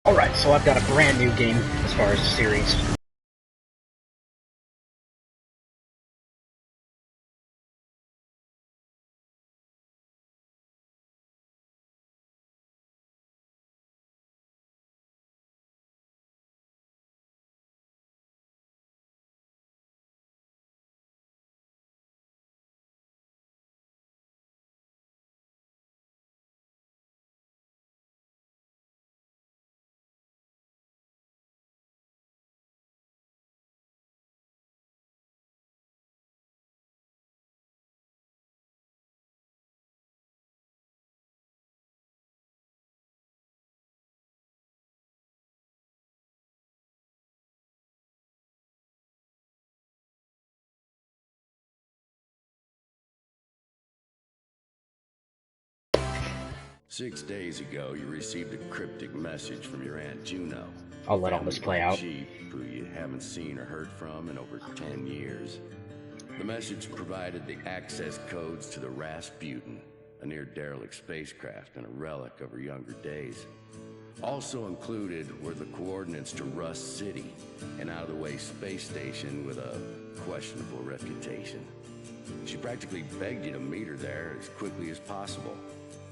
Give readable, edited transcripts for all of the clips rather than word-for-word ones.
Alright, so I've got a brand new game as far as the series. 6 days ago, you received a cryptic message from your Aunt Juno. I'll let all this play out. Chief, who you haven't seen or heard from in over 10 years. The message provided the access codes to the Rasputin, a near-derelict spacecraft and a relic of her younger days. Also included were the coordinates to Rust City, an out-of-the-way space station with a questionable reputation. She practically begged you to meet her there as quickly as possible.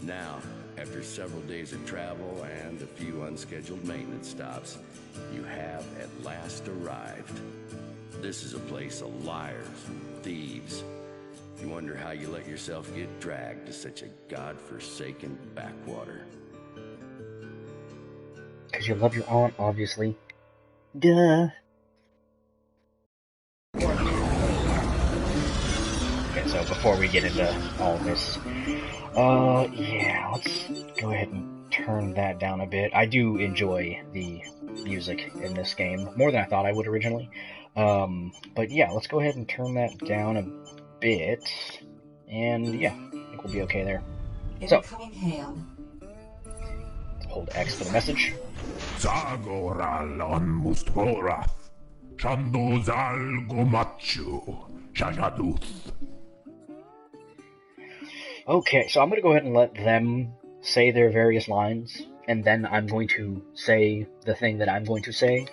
Now, after several days of travel and a few unscheduled maintenance stops, you have at last arrived. This is a place of liars and thieves. You wonder how you let yourself get dragged to such a godforsaken backwater. Because you love your aunt, obviously. Duh. Okay, so before we get into all this, yeah, let's go ahead and turn that down a bit. I do enjoy the music in this game, more than I thought I would originally. But yeah, let's go ahead and turn that down a bit, and yeah, I think we'll be okay there. So, hold X for the message. Zagoral on Mustorath, Chandozal Gomachu, Shajaduth. Okay, so I'm going to go ahead and let them say their various lines, and then I'm going to say the thing that I'm going to say,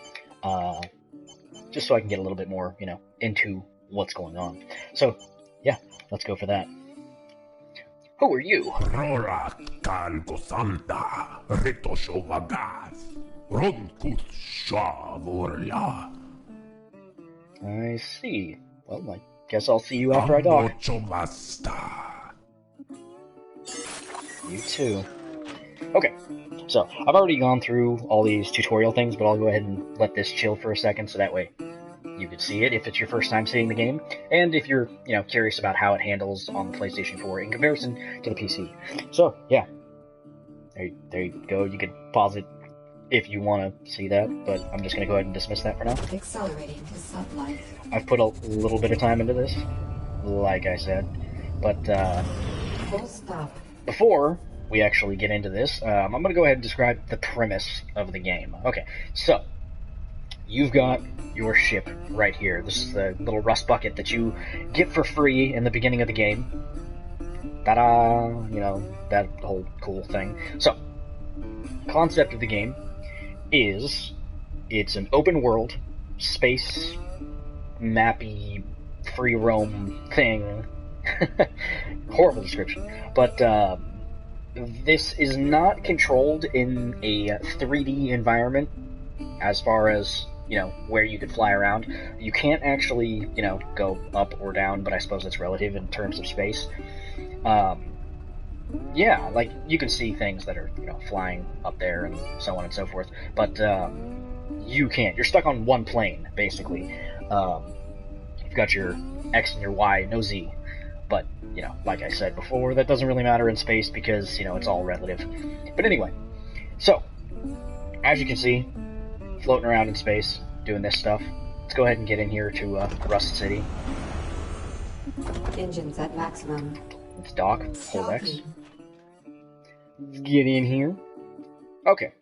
just so I can get a little bit more, into what's going on. So, yeah, let's go for that. Who are you? Rora Kalgosanda, Ritoshovagas, Ronkus Shavorla. I see. Well, I guess I'll see you after I dock. You too. Okay, so I've already gone through all these tutorial things, but I'll go ahead and let this chill for a second so that way you can see it if it's your first time seeing the game, and if you're, curious about how it handles on the PlayStation 4 in comparison to the PC. So, yeah. There you go. You can pause it if you want to see that, but I'm just going to go ahead and dismiss that for now. Accelerating to sublight. I've put a little bit of time into this, like I said, but, Full stop. Before we actually get into this, I'm going to go ahead and describe the premise of the game. Okay, so, you've got your ship right here. This is the little rust bucket that you get for free in the beginning of the game. Ta-da! That whole cool thing. So, concept of the game is, it's an open world, space, mappy, free roam thing. Horrible description. But, this is not controlled in a 3D environment as far as, where you could fly around. You can't actually, go up or down, but I suppose that's relative in terms of space. Yeah, like, you can see things that are, flying up there and so on and so forth, but, you can't. You're stuck on one plane, basically. You've got your X and your Y, no Z. But, like I said before, that doesn't really matter in space because, it's all relative. But anyway, so, as you can see, floating around in space, doing this stuff. Let's go ahead and get in here to Rust City. Engines at maximum. Let's dock, hold X. Let's get in here. Okay.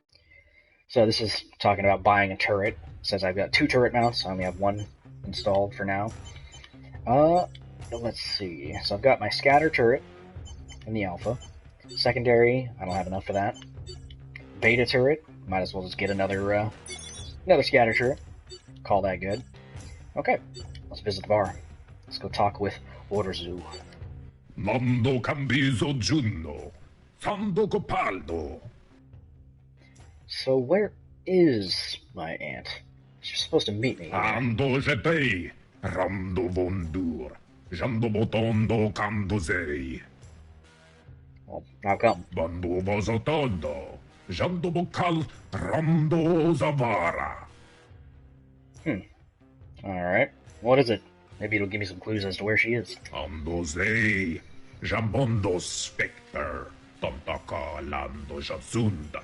So this is talking about buying a turret. It says I've got 2 turret mounts. I only have 1 installed for now. Let's see. So I've got my scatter turret in the alpha. Secondary, I don't have enough for that. beta turret. Might as well just get another scatter turret. Call that good. Okay, let's visit the bar. Let's go talk with Orzu. Nando cambiso giunno. Sando copaldo. So where is my aunt? She's supposed to meet me here. Ando jetei. Rando vondur. Jando botondo cando sei. Well, how come? Bando vosotondo. Jando bocal. Rando zavara. Alright. What is it? Maybe it'll give me some clues as to where she is. Ando sei. Jambondo specter. Tontaka lando jazunda.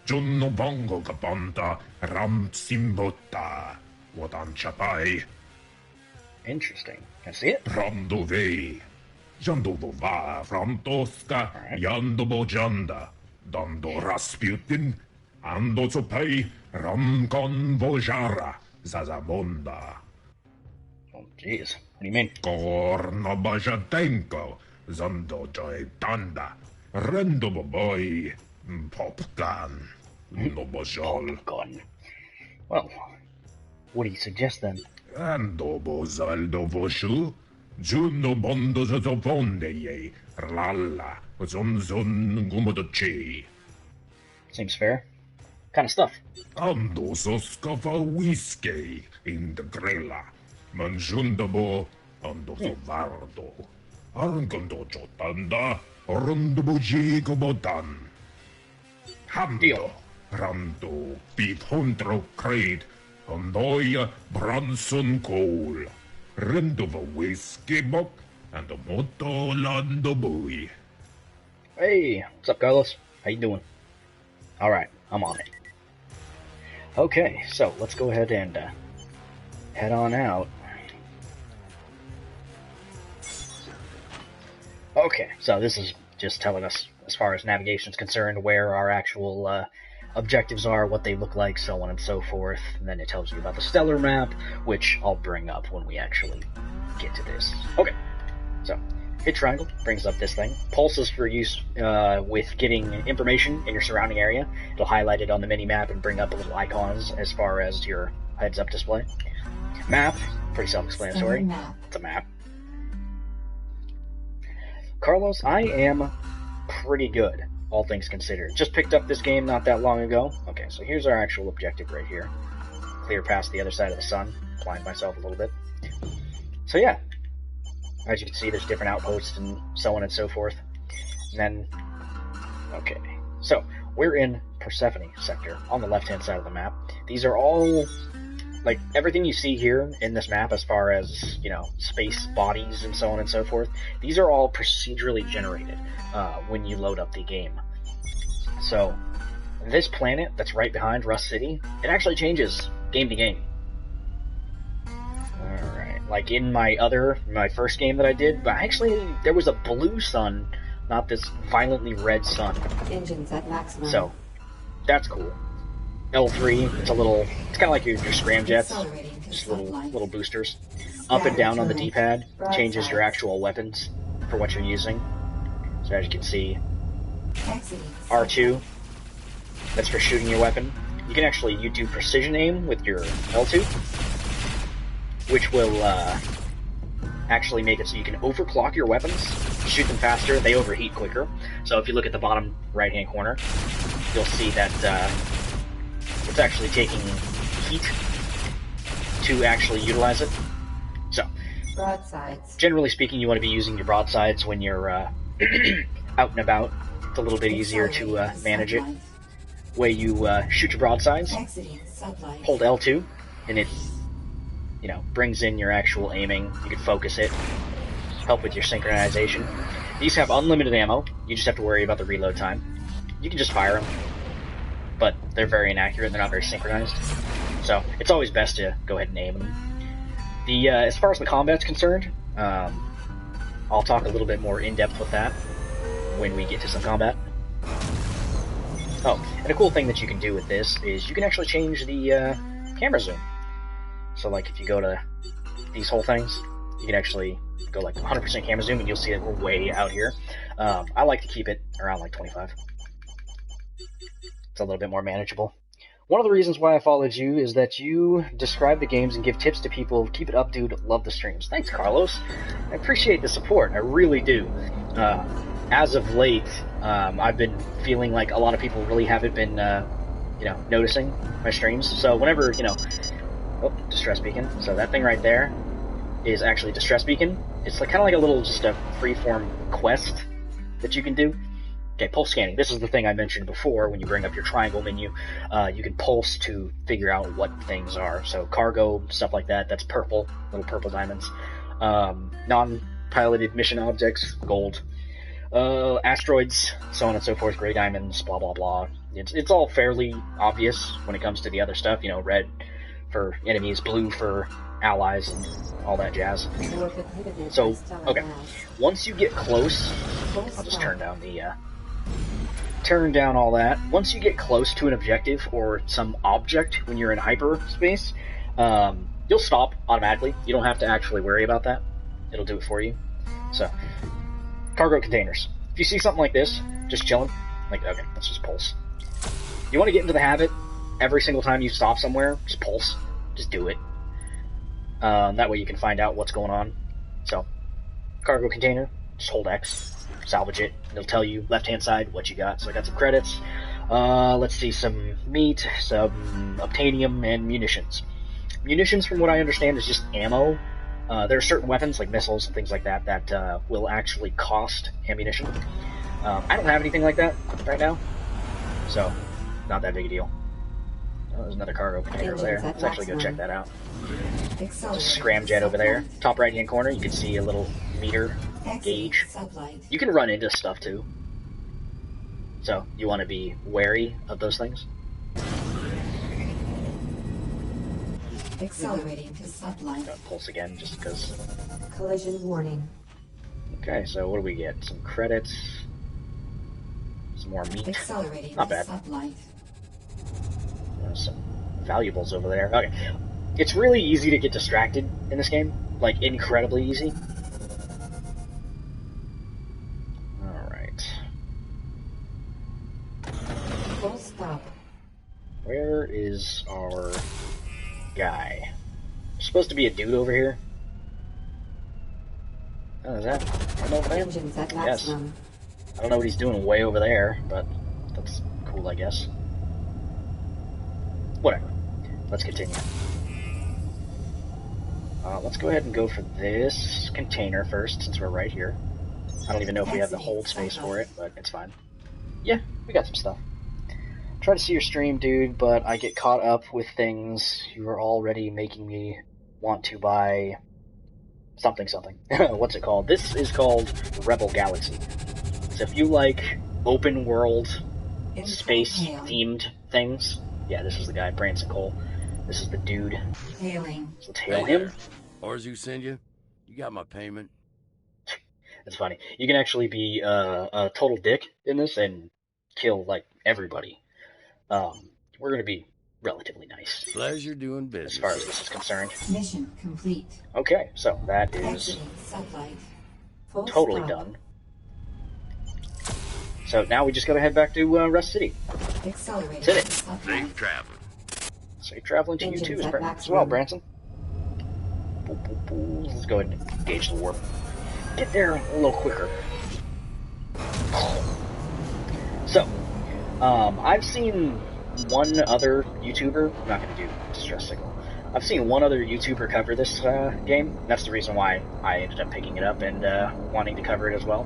Junno bongo capanta. Ram simbota. Wodan chapai. Interesting. Can I see it? Rando vei. Jando bova from Tosca. Yando bojanda. Dando Rasputin. Ando zopai. Ram con vojara. Zazamonda. Oh, jeez. What do you mean? Corno bajatenko. Zando joetanda. Rendo boy. Popcan. No bojol. Gun. Well, what do you suggest then? Ando bozaldo voshu. Juno bondo zofonde ye. Lalla. Zonzon gumodochi. Seems fair. Kind of stuff. Ando soskava whiskey in the grilla. Manjundabo. Ando sovardo. Argando jotanda. Rundubo jigobotan. Hando. Rando. Beef hundro crate. Andoya Bronson Cole. Rendova whiskey book. And a moto lando boy. Hey, what's up, Carlos? How you doing? Alright, I'm on it. Okay, so let's go ahead and head on out. Okay, so this is just telling us, as far as navigation is concerned, where our actual objectives are, what they look like, so on and so forth. And then it tells you about the stellar map, which I'll bring up when we actually get to this. Okay, so hit triangle, brings up this thing. Pulse is for use with getting information in your surrounding area. It'll highlight it on the mini-map and bring up little icons as far as your heads-up display. Map, pretty self-explanatory. It's a map. Carlos, I am pretty good, all things considered. Just picked up this game not that long ago. Okay, so here's our actual objective right here. Clear past the other side of the sun. Blind myself a little bit. So yeah, as you can see, there's different outposts and so on and so forth. And then, okay, so we're in Persephone sector on the left-hand side of the map. These are all, like, everything you see here in this map as far as, you know, space bodies and so on and so forth, these are all procedurally generated when you load up the game. So, this planet that's right behind Rust City, it actually changes game to game. Alright, like in my first game that I did, but actually there was a blue sun, not this violently red sun. Engines at maximum. So, that's cool. L3, it's kind of like your scramjets, just little boosters. Up and down on the D-pad changes your actual weapons for what you're using. So as you can see, R2, that's for shooting your weapon. You can actually, you do precision aim with your L2, which will actually make it so you can overclock your weapons, shoot them faster, they overheat quicker. So if you look at the bottom right-hand corner, you'll see that it's actually taking heat to actually utilize it. So, broadsides. Generally speaking, you want to be using your broadsides when you're out and about. It's a little bit easier to manage it. Way you shoot your broadsides, hold L2, and it, you know, brings in your actual aiming. You can focus it, help with your synchronization. These have unlimited ammo. You just have to worry about the reload time. You can just fire them, but they're very inaccurate. They're not very synchronized. So it's always best to go ahead and aim them. The as far as the combat's concerned, I'll talk a little bit more in depth with that when we get to some combat. Oh, and a cool thing that you can do with this is you can actually change the camera zoom. So like if you go to these whole things, you can actually go like 100% camera zoom and you'll see that we're way out here. I like to keep it around like 25. It's a little bit more manageable. One of the reasons why I followed you is that you describe the games and give tips to people. Keep it up, dude. Love the streams. Thanks, Carlos. I appreciate the support. I really do. As of late, I've been feeling like a lot of people really haven't been, noticing my streams. So whenever, distress beacon. So that thing right there is actually distress beacon. It's like, kind of like a little, just a freeform quest that you can do. Okay, pulse scanning. This is the thing I mentioned before. When you bring up your triangle menu, you can pulse to figure out what things are. So cargo, stuff like that, that's purple, little purple diamonds. Non-piloted mission objects, gold. Asteroids, so on and so forth, gray diamonds, blah, blah, blah. It's all fairly obvious when it comes to the other stuff. Red for enemies, blue for allies, and all that jazz. So, okay. Once you get close, I'll just turn down all that. Once you get close to an objective or some object when you're in hyperspace, you'll stop automatically. You don't have to actually worry about that. It'll do it for you. So, cargo containers. If you see something like this, just chilling, like, okay, let's just pulse. You want to get into the habit, every single time you stop somewhere, just pulse. Just do it. That way you can find out what's going on. So, cargo container, just hold X. Salvage it. It'll tell you left-hand side what you got. So I got some credits. Let's see, some meat, some obtainium, and munitions. Munitions, from what I understand, is just ammo. There are certain weapons, like missiles and things like that, that will actually cost ammunition. I don't have anything like that right now, so not that big a deal. Oh, there's another cargo container over there. Let's actually go check that out. There's a scramjet over there. Top right-hand corner, you can see a little meter gauge. You can run into stuff too, so you want to be wary of those things. Accelerating to sublight. Pulse again, just because. Collision warning. Okay, so what do we get? Some credits, some more meat. Accelerating Not bad. to sublight. Some valuables over there. Okay, it's really easy to get distracted in this game, like incredibly easy. Full stop. Where is our guy? There's supposed to be a dude over here. Oh, is that him over there? Engines at Yes. maximum. I don't know what he's doing way over there, but that's cool, I guess. Whatever. Let's continue. Let's go ahead and go for this container first, since we're right here. I don't even know if we have the hold space for it, but it's fine. Yeah, we got some stuff. Try to see your stream, dude, but I get caught up with things. You are already making me want to buy something. What's it called? This is called Rebel Galaxy. So if you like open world, space-themed things, yeah, this is the guy, Branson Cole. This is the dude. Hailing. So let's hail him. Orzu send you? You got my payment? It's funny. You can actually be a total dick in this and kill, like, everybody. We're going to be relatively nice. Pleasure doing business. As far as this is concerned. Mission complete. Okay, so that is Exiting sublight. Full totally stop. done. So now we just got to head back to Rust City. Accelerating Hit it. to sublight. Safe traveling. Safe traveling to you Engines too, at as maximum. well, Branson. Boop, boop, boop. Let's go ahead and engage the warp. Get there a little quicker. So, I've seen one other YouTuber. I'm not going to do distress signal. I've seen one other YouTuber cover this game. That's the reason why I ended up picking it up and wanting to cover it as well.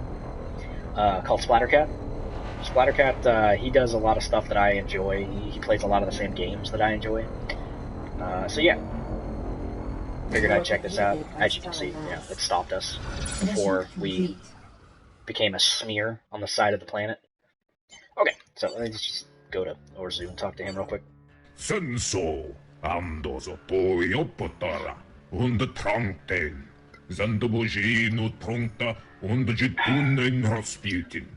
Called Splattercat. Splattercat, he does a lot of stuff that I enjoy. He plays a lot of the same games that I enjoy. So yeah, figured I'd check this out. As you can see, it stopped us before we became a smear on the side of the planet. Okay, so let's just go to Orzu and talk to him real quick. Senso, amdoso poio potara, und trankten, zandobojino tronta, und jitunen Rasputin.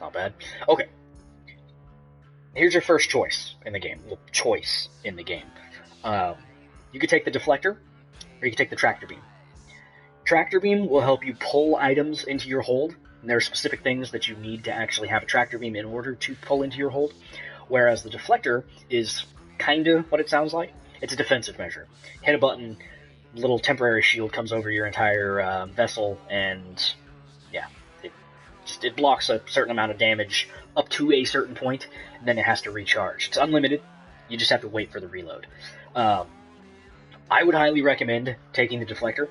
Not bad. Okay. Here's your first choice in the game. Well, choice in the game. You could take the deflector, or you could take the tractor beam. Tractor beam will help you pull items into your hold. And there are specific things that you need to actually have a tractor beam in order to pull into your hold, whereas the deflector is kind of what it sounds like. It's a defensive measure. Hit a button, little temporary shield comes over your entire vessel, and yeah, it blocks a certain amount of damage up to a certain point, and then it has to recharge. It's unlimited. You just have to wait for the reload. I would highly recommend taking the deflector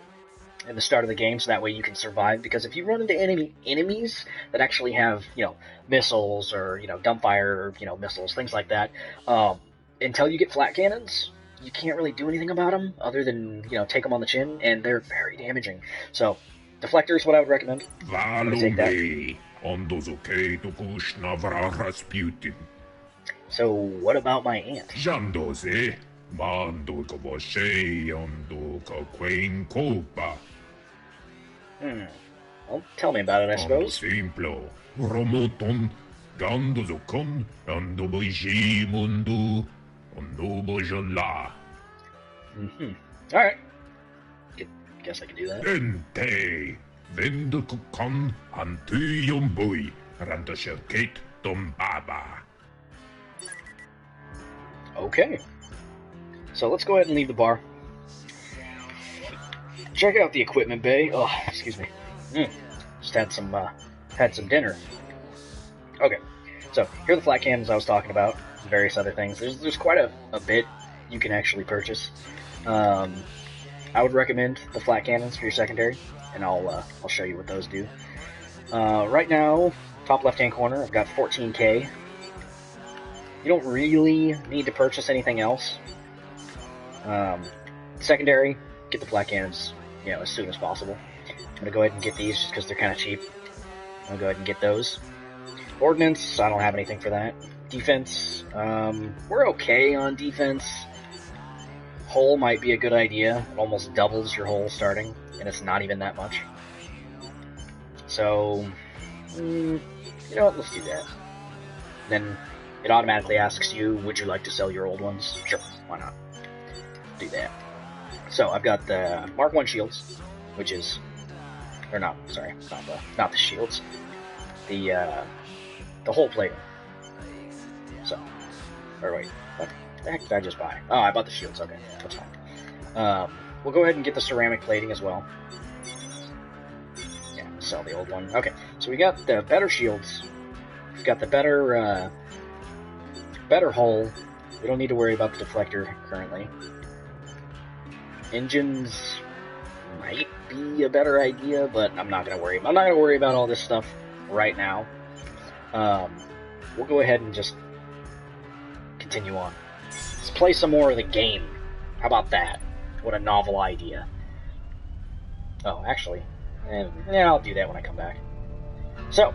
at the start of the game, so that way you can survive, because if you run into enemies that actually have, missiles or, dumbfire, or, missiles, things like that, until you get flat cannons, you can't really do anything about them other than, take them on the chin, and they're very damaging. So, deflector is what I would recommend. Follow me. So, what about my aunt? Jandose, mando kavoshe yondo kakwain COPPA. Well, tell me about it, I suppose. Simplo, romoton, gandozokon, andoboji mundu, ondobojola. Alright. Guess I can do that. Ente, vendukukan, antuyombui, randoshelkate, tombaba. Okay. So let's go ahead and leave the bar. Check out the equipment bay. Oh, excuse me. Just had some dinner. Okay. So here are the flat cannons I was talking about, and various other things. There's quite a bit you can actually purchase. I would recommend the flat cannons for your secondary, and I'll show you what those do. Right now, top left-hand corner, I've got 14k. You don't really need to purchase anything else. Secondary, get the flat cannons, as soon as possible. I'm gonna go ahead and get these just because they're kind of cheap. I'm gonna go ahead and get those. Ordnance, I don't have anything for that. Defense, we're okay on defense. Hull might be a good idea. It almost doubles your hull starting, and it's not even that much. So, you know what, let's do that. Then it automatically asks you, would you like to sell your old ones? Sure, why not? Do that. So I've got the Mark 1 shields, which is, or not, sorry, not the shields, the hull plating. So, or wait, what the heck did I just buy? Oh, I bought the shields. Okay, that's fine. We'll go ahead and get the ceramic plating as well. Yeah, sell the old one. Okay, so we got the better shields. We've got the better hull. We don't need to worry about the deflector currently. Engines might be a better idea, but I'm not gonna worry about all this stuff right now. We'll go ahead and just continue on. Let's play some more of the game. How about that? What a novel idea. Oh, actually, yeah, I'll do that when I come back. So,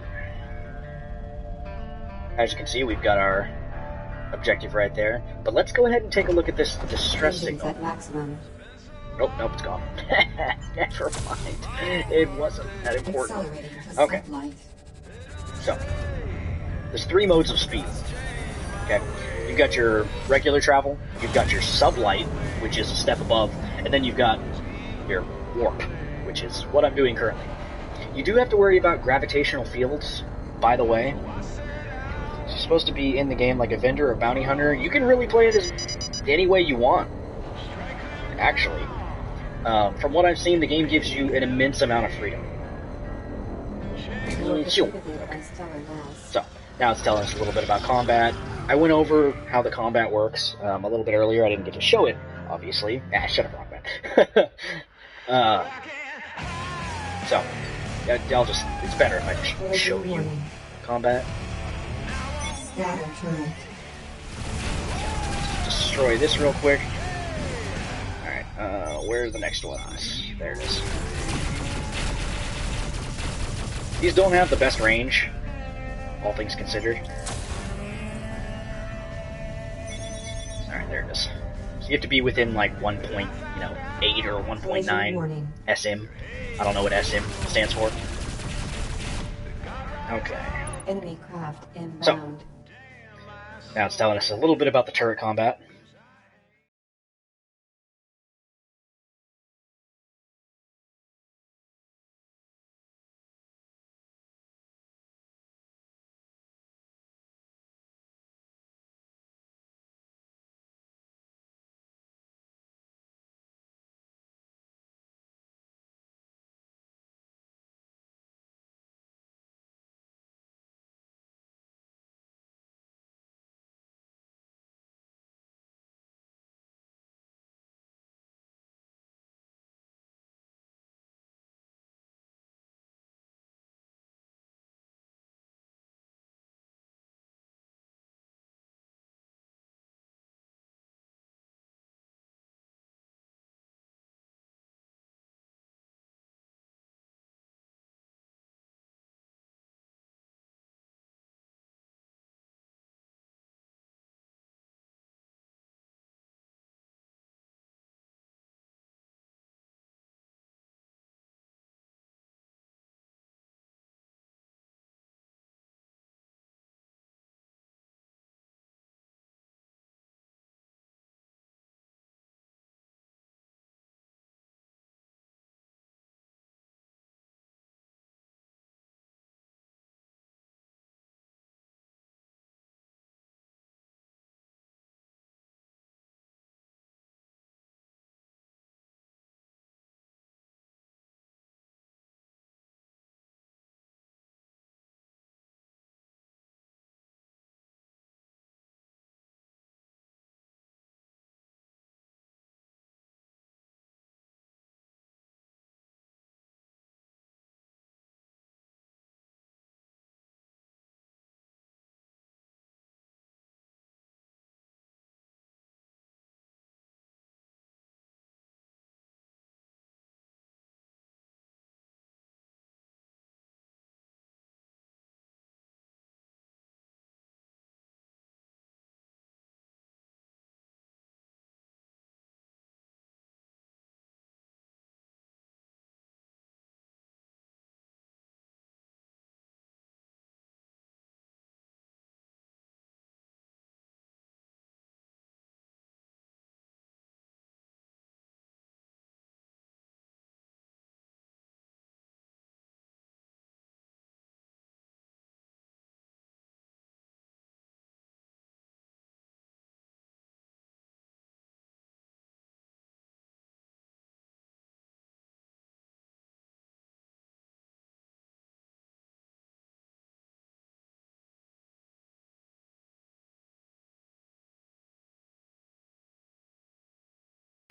as you can see, we've got our objective right there. But let's go ahead and take a look at this distress signal. At maximum. Nope, it's gone. Never mind. It wasn't that important. Okay. So, there's 3 modes of speed. Okay. You've got your regular travel, you've got your sublight, which is a step above, and then you've got your warp, which is what I'm doing currently. You do have to worry about gravitational fields, by the way. You're supposed to be in the game like a vendor or bounty hunter. You can really play it as any way you want, actually. From what I've seen, the game gives you an immense amount of freedom. Okay. So, now it's telling us a little bit about combat. I went over how the combat works a little bit earlier. I didn't get to show it, obviously. Shut up, Rockman. So, it's better if I just show you combat. Destroy this real quick. Alright, where's the next one? There it is. These don't have the best range, all things considered. Alright, there it is. So you have to be within like 1.8 or 1.9 SM. I don't know what SM stands for. Okay. Enemy craft inbound. So, now it's telling us a little bit about the turret combat.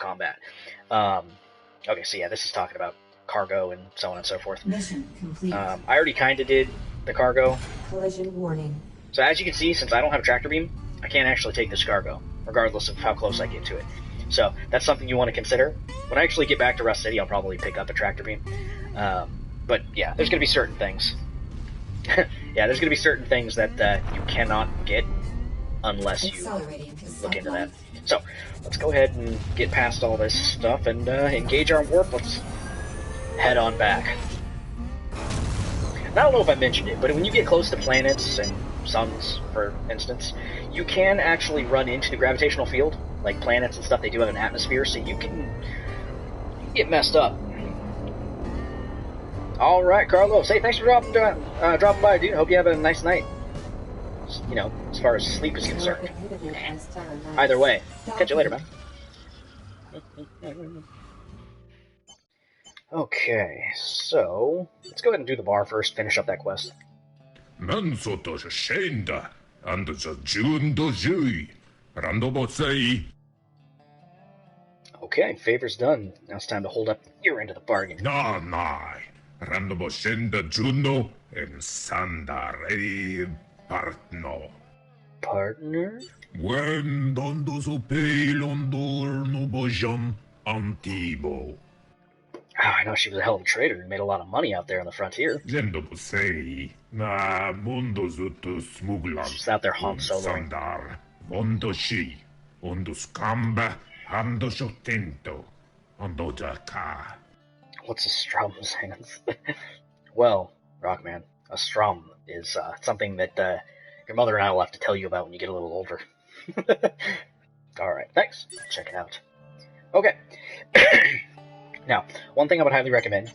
combat. Okay, so yeah, this is talking about cargo and so on and so forth. Mission complete. I already kind of did the cargo. Collision warning. So as you can see, since I don't have a tractor beam, I can't actually take this cargo, regardless of how close I get to it. So that's something you want to consider. When I actually get back to Rust City, I'll probably pick up a tractor beam. But yeah, there's going to be certain things. Yeah, there's going to be certain things that you cannot get unless you look into that. So let's go ahead and get past all this stuff and engage our warp. Let's head on back. And I don't know if I mentioned it, but when you get close to planets and suns, for instance, you can actually run into the gravitational field. Like planets and stuff, they do have an atmosphere, so you can get messed up. All right, Carlos. Hey, thanks for dropping by, dude. Hope you have a nice night. You know, as far as sleep is concerned. Either way, catch you later, man. Okay, so let's go ahead and do the bar first. Finish up that quest. Mansoto Shenda and the June Dojui. Randobosei. Okay, favor's done. Now it's time to hold up your end of the bargain. Nah. Randoboshenda Juno and Sandare Partno. Partner? When Dondoso Pelondor Nobojan Antibo. Oh, I know she was a hell of a trader and made a lot of money out there on the frontier. Zendobosei. Na Mundozuto Smuglan. She's out there Han Soloing. Sandar. Mondoshi. Onduscamba. Andosotento. Ondojaka. What's a strum's hands? Well, Rockman, a strum is something that your mother and I will have to tell you about when you get a little older. Alright, thanks. Check it out. Okay. Now, one thing I would highly recommend,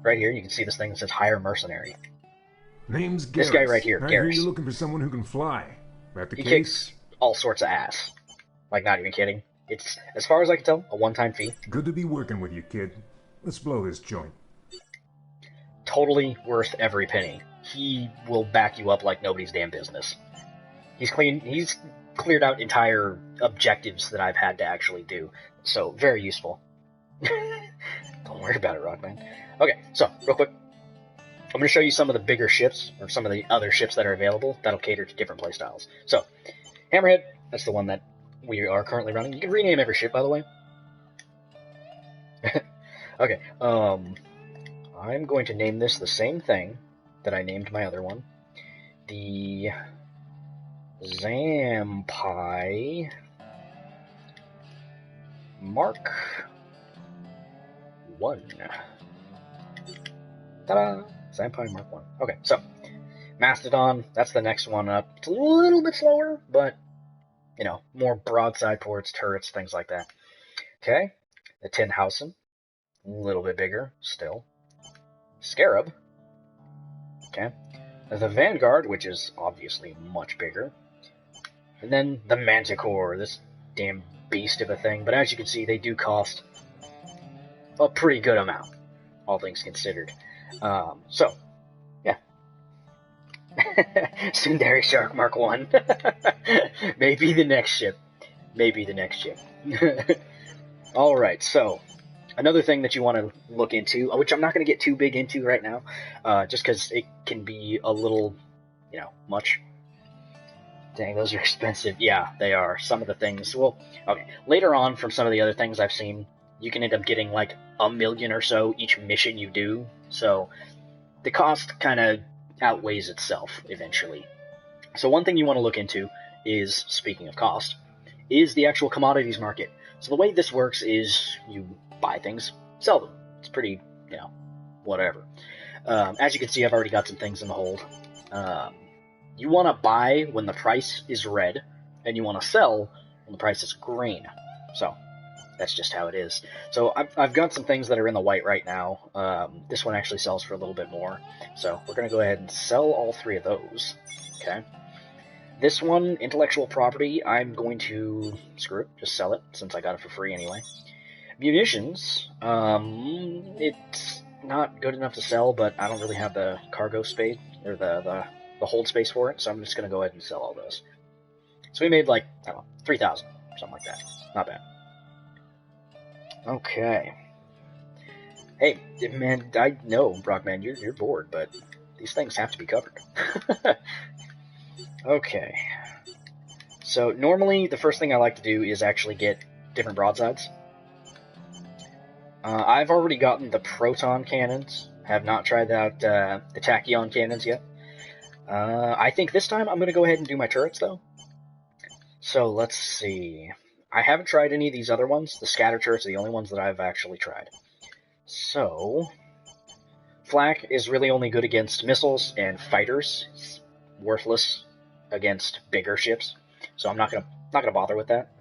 right here, you can see this thing that says Hire Mercenary. Name's Garrus. This guy right here, I hear Garrus. you're looking for someone who can fly. That the He case? kicks all sorts of ass. Like, not even kidding. It's, as far as I can tell, a one-time fee. Good to be working with you, kid. Let's blow this joint. Totally worth every penny. He will back you up like nobody's damn business. He's cleared out entire objectives that I've had to actually do. So, very useful. Don't worry about it, Rockman. Okay, so, real quick. I'm going to show you some of the bigger ships, or some of the other ships that are available that'll cater to different playstyles. So, Hammerhead, that's the one that we are currently running. You can rename every ship, by the way. Okay, I'm going to name this the same thing that I named my other one. The Zampai Mark 1. Ta-da! Zampai Mark 1. Okay, so, Mastodon, that's the next one up. It's a little bit slower, but, you know, more broadside ports, turrets, things like that. Okay, the Tinhausen, a little bit bigger, still. Scarab, okay. The Vanguard, which is obviously much bigger. And then the Manticore, this damn beast of a thing. But as you can see, they do cost a pretty good amount, all things considered. So, yeah. Sundari Shark Mark 1. Maybe the next ship. Alright, so, another thing that you want to look into, which I'm not going to get too big into right now, just because it can be a little, you know, much. Dang, those are expensive. Yeah, they are. Some of the things, well, okay, later on from some of the other things I've seen, you can end up getting like $1 million or so each mission you do, so the cost kind of outweighs itself eventually. So one thing you want to look into is, speaking of cost, is the actual commodities market. So the way this works is you buy things, sell them. It's pretty, you know, whatever. As you can see, I've already got some things in the hold. You want to buy when the price is red, and you want to sell when the price is green. So, that's just how it is. So, I've got some things that are in the white right now. This one actually sells for a little bit more. So, we're going to go ahead and sell all three of those. Okay. This one, intellectual property, I'm going to, screw it, just sell it, since I got it for free anyway. Munitions, it's not good enough to sell, but I don't really have the cargo space, or the hold space for it, so I'm just going to go ahead and sell all those. So we made like, I don't know, 3,000, something like that. Not bad. Okay. Hey, man, I know, Brockman, you're bored, but these things have to be covered. Okay. So normally the first thing I like to do is actually get different broadsides. I've already gotten the proton cannons. Have not tried out the tachyon cannons yet. I think this time I'm going to go ahead and do my turrets, though. So let's see. I haven't tried any of these other ones. The scatter turrets are the only ones that I've actually tried. So, flak is really only good against missiles and fighters. It's worthless against bigger ships. So I'm not gonna bother with that.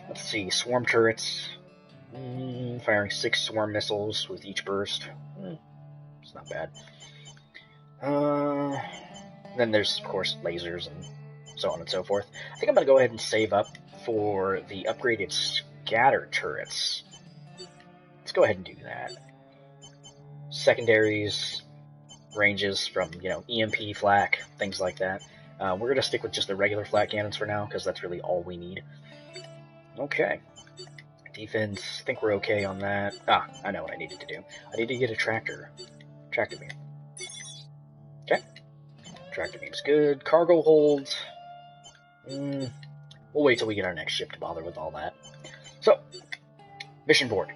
Let's see. Swarm turrets. Firing 6 swarm missiles with each burst. It's not bad. Then there's, of course, lasers and so on and so forth. I think I'm going to go ahead and save up for the upgraded scatter turrets. Let's go ahead and do that. Secondaries, ranges from, EMP, flak, things like that. We're going to stick with just the regular flak cannons for now, because that's really all we need. Okay. Defense, I think we're okay on that. I know what I needed to do. I need to get a tractor beam. Okay. Tractor beam's good. Cargo holds. We'll wait till we get our next ship to bother with all that. So, mission board.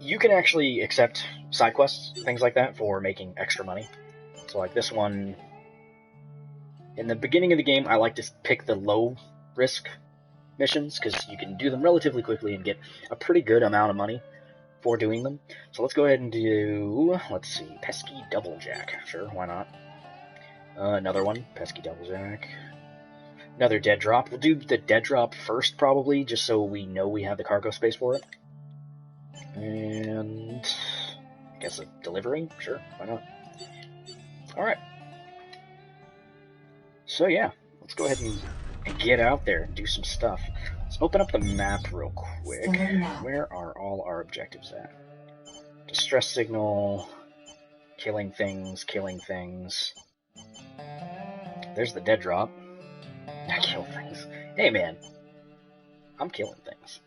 You can actually accept side quests, things like that, for making extra money. So like this one, in the beginning of the game, I like to pick the low risk missions, because you can do them relatively quickly and get a pretty good amount of money for doing them. So let's go ahead and do, let's see, pesky double jack. Sure, why not? Another one, pesky double jack. Another dead drop. We'll do the dead drop first, probably, just so we know we have the cargo space for it. And I guess a delivery? Sure, why not? Alright. So yeah, let's go ahead and get out there and do some stuff. Let's open up the map real quick. Where are all our objectives at? Distress signal, killing things. There's the dead drop. I kill things. Hey man, I'm killing things.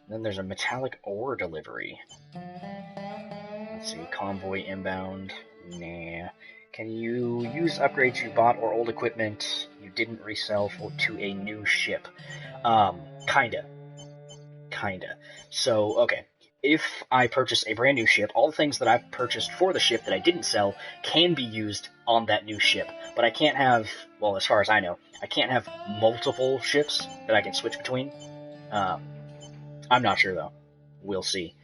Then there's a metallic ore delivery. Let's see, convoy inbound. Nah. Can you use upgrades you bought or old equipment you didn't resell to a new ship? Kinda. So, okay. If I purchase a brand new ship, all the things that I've purchased for the ship that I didn't sell can be used on that new ship. But I can't have, well, as far as I know, I can't have multiple ships that I can switch between. I'm not sure, though. We'll see.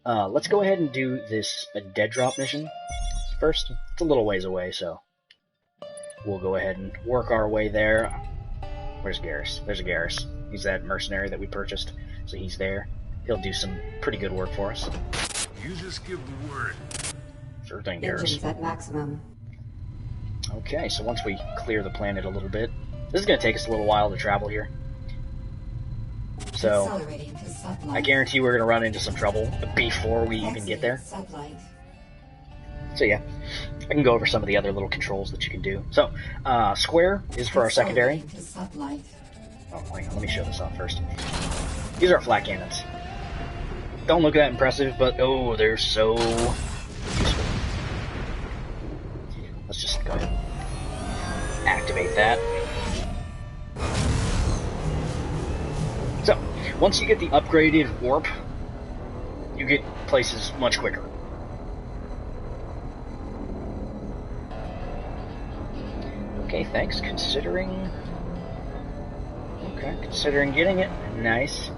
Let's go ahead and do this dead drop mission first. It's a little ways away, so we'll go ahead and work our way there. Where's Garrus? There's a Garrus. He's that mercenary that we purchased, so he's there. He'll do some pretty good work for us. You just give the word. Sure thing, Garrus. Engines at maximum. Okay, so once we clear the planet a little bit, this is going to take us a little while to travel here. So, Accelerating to sublight. I guarantee we're going to run into some trouble before we even get there. Sublight. So yeah, I can go over some of the other little controls that you can do. So, square is for our secondary. Accelerating to sublight. Oh, hang on, let me show this off first. These are flak cannons. Don't look that impressive, but oh, they're so useful. Let's just go ahead and activate that. So, once you get the upgraded warp, you get places much quicker. Okay, thanks. Considering getting it. Nice.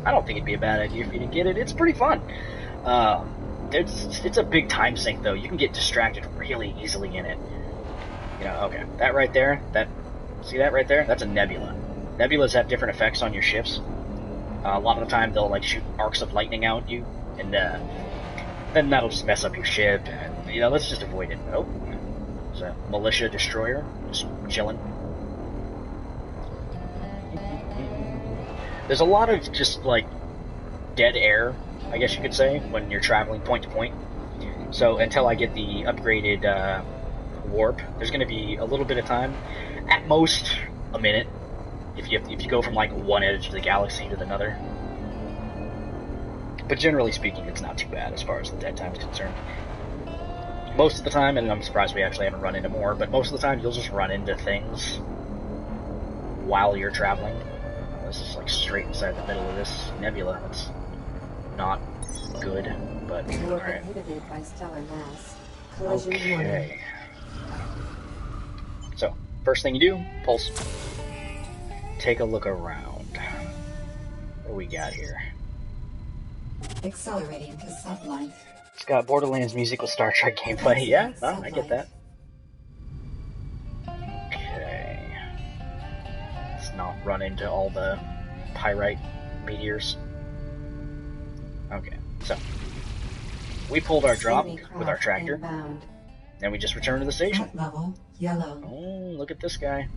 I don't think it'd be a bad idea for you to get it. It's pretty fun. It's a big time sink, though. You can get distracted really easily in it. Okay, that right there, see that right there? That's a nebula. Nebulas have different effects on your ships. A lot of the time, they'll, shoot arcs of lightning out at you, and then that'll just mess up your ship, and, let's just avoid it. Oh, there's a militia destroyer, just chilling. There's a lot of just, dead air, I guess you could say, when you're traveling point to point. So until I get the upgraded warp, there's going to be a little bit of time. At most, a minute. If you go from, one edge of the galaxy to another. But generally speaking, it's not too bad as far as the dead time is concerned. Most of the time, and I'm surprised we actually haven't run into more, but most of the time you'll just run into things while you're traveling. This is like straight inside the middle of this nebula. That's not good, but alright. Okay. So, first thing you do, pulse. Take a look around. What do we got here? Accelerating to sublight. It's got Borderlands music with Star Trek gameplay. Yeah, no, I get that. Okay. Let's not run into all the pyrite meteors. Okay, so we pulled our drop with our tractor. Then we just returned to the station. Level yellow. Oh, look at this guy.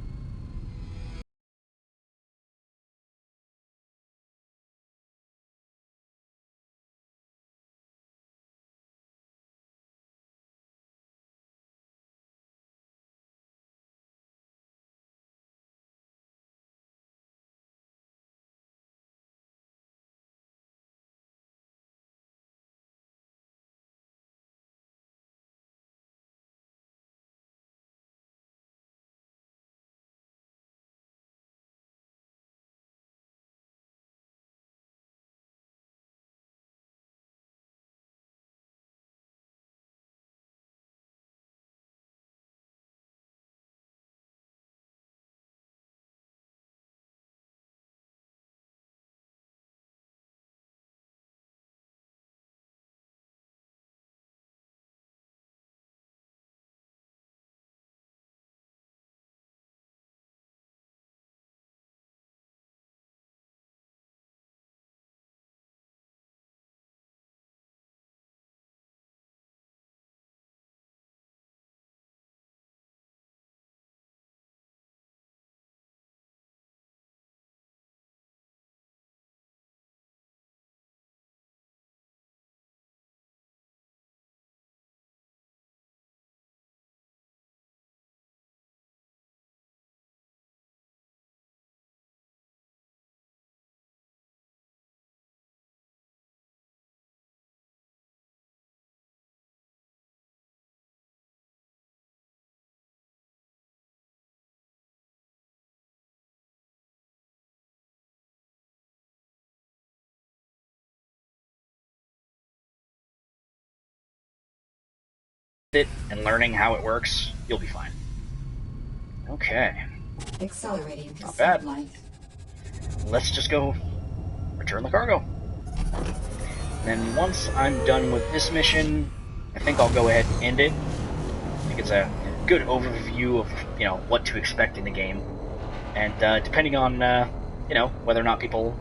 It and learning how it works, you'll be fine. Okay. Accelerating to Not bad. sublight. Let's just go return the cargo. And then once I'm done with this mission, I think I'll go ahead and end it. I think it's a good overview of, you know, what to expect in the game. And depending on, you know, whether or not people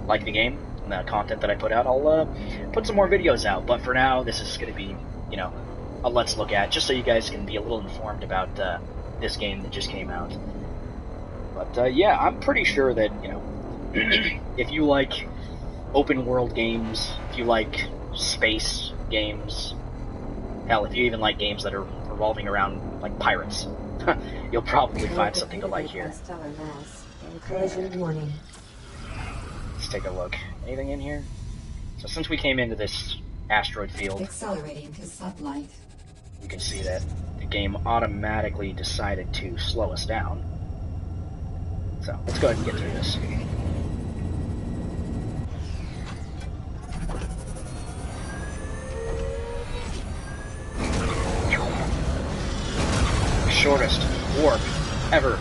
like the game and the content that I put out, I'll put some more videos out. But for now, this is going to be, you know, a let's look at, just so you guys can be a little informed about this game that just came out. But yeah, I'm pretty sure that, you know, if you like open world games, if you like space games, hell, if you even like games that are revolving around like pirates, you'll probably find something to like here. Collision warning. Let's take a look. Anything in here? So since we came into this asteroid field, Accelerating to sublight. you can see that the game automatically decided to slow us down. So let's go ahead and get through this. Shortest warp ever.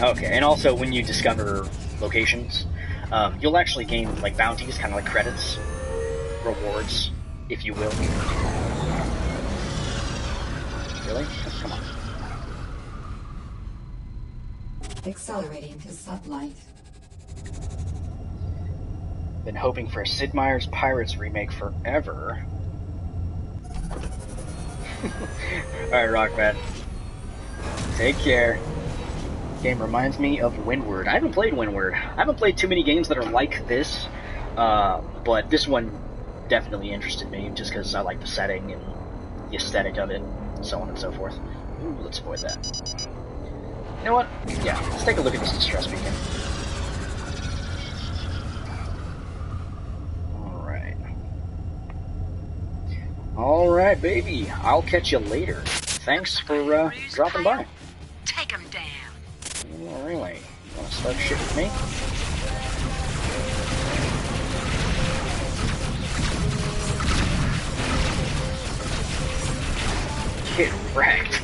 Okay, and also when you discover locations, you'll actually gain like bounties, kind of like credits, rewards, if you will. Really? Come on. Accelerating to sublight. Been hoping for a Sid Meier's Pirates remake forever. Alright, Rockman. Take care. Game reminds me of Windward. I haven't played Windward. I haven't played too many games that are like this, but this one definitely interested me, just because I like the setting and the aesthetic of it, so on and so forth. Ooh, let's avoid that. You know what? Yeah, let's take a look at this distress beacon. Alright, baby. I'll catch you later. Thanks for dropping by. Take him down. Oh, really? You wanna start shit with me? Get wrecked.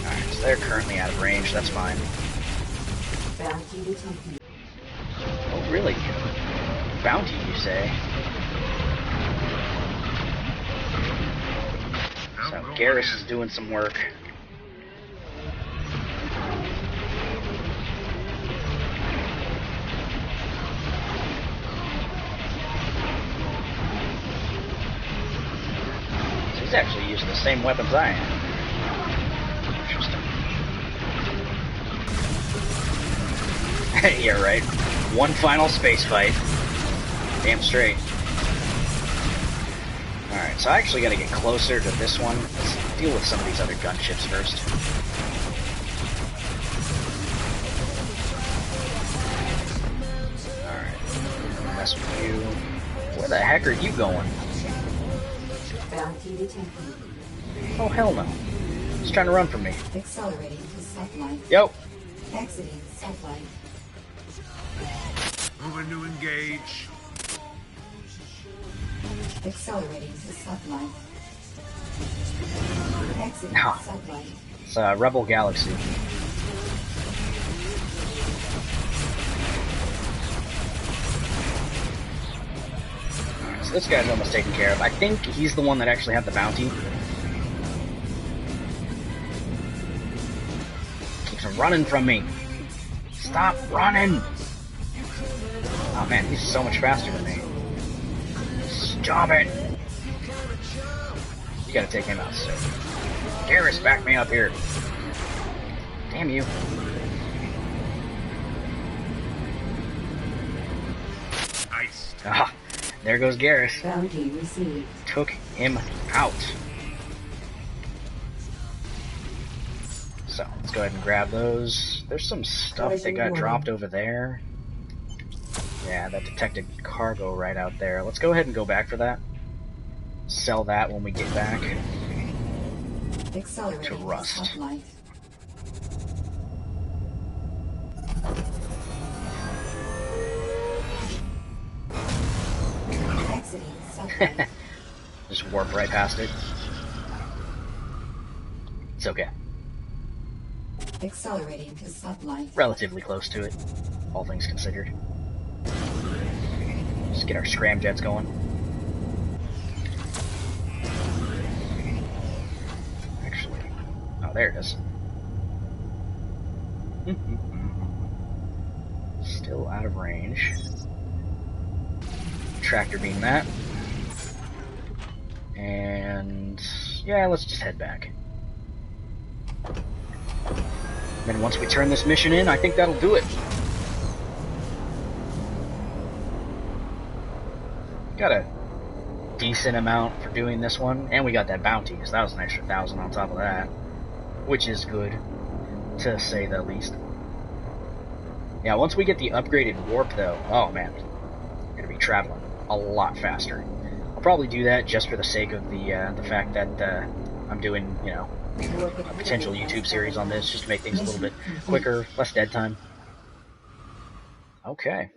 Alright, so they're currently out of range, that's fine. Bounty detected. Oh, really? Bounty, you say? So, Garrus is doing some work. So he's actually using the same weapons I am. Interesting. Yeah, right. One final space fight. Damn straight. Alright, so I actually gotta get closer to this one. Let's deal with some of these other gunships first. Alright. Mess with you. Where the heck are you going? Bounty detected. Oh, hell no. He's trying to run from me. Accelerating to sublight. Yo! Exiting sublight. Moving to engage. Accelerating to sublight. Exiting Ah. sublight. It's Rebel Galaxy. Alright, so this guy's almost taken care of. I think he's the one that actually had the bounty. Keeps running from me. Stop running! Oh man, he's so much faster than me. Stop it! You gotta take him out soon. Garrus, back me up here. Damn you. Nice. Ah, there goes Garrus. Bounty received. Took him out. So, let's go ahead and grab those. There's some stuff that got dropped over there. Yeah, that detected cargo right out there. Let's go ahead and go back for that. Sell that when we get back. Accelerating To rust. sublight. Exiting sublight. Just warp right past it. It's okay. Accelerating to sublight. Relatively close to it, all things considered. Just get our scramjets going. Actually, oh, there it is. Still out of range. Tractor beam that. And yeah, let's just head back. Then once we turn this mission in, I think that'll do it. Got a decent amount for doing this one, and we got that bounty, so that was an extra 1,000 on top of that, which is good, to say the least. Yeah, once we get the upgraded warp, though, oh man, we're gonna be traveling a lot faster. I'll probably do that just for the sake of the fact that I'm doing, you know, a potential YouTube series on this, just to make things a little bit quicker, less dead time. Okay.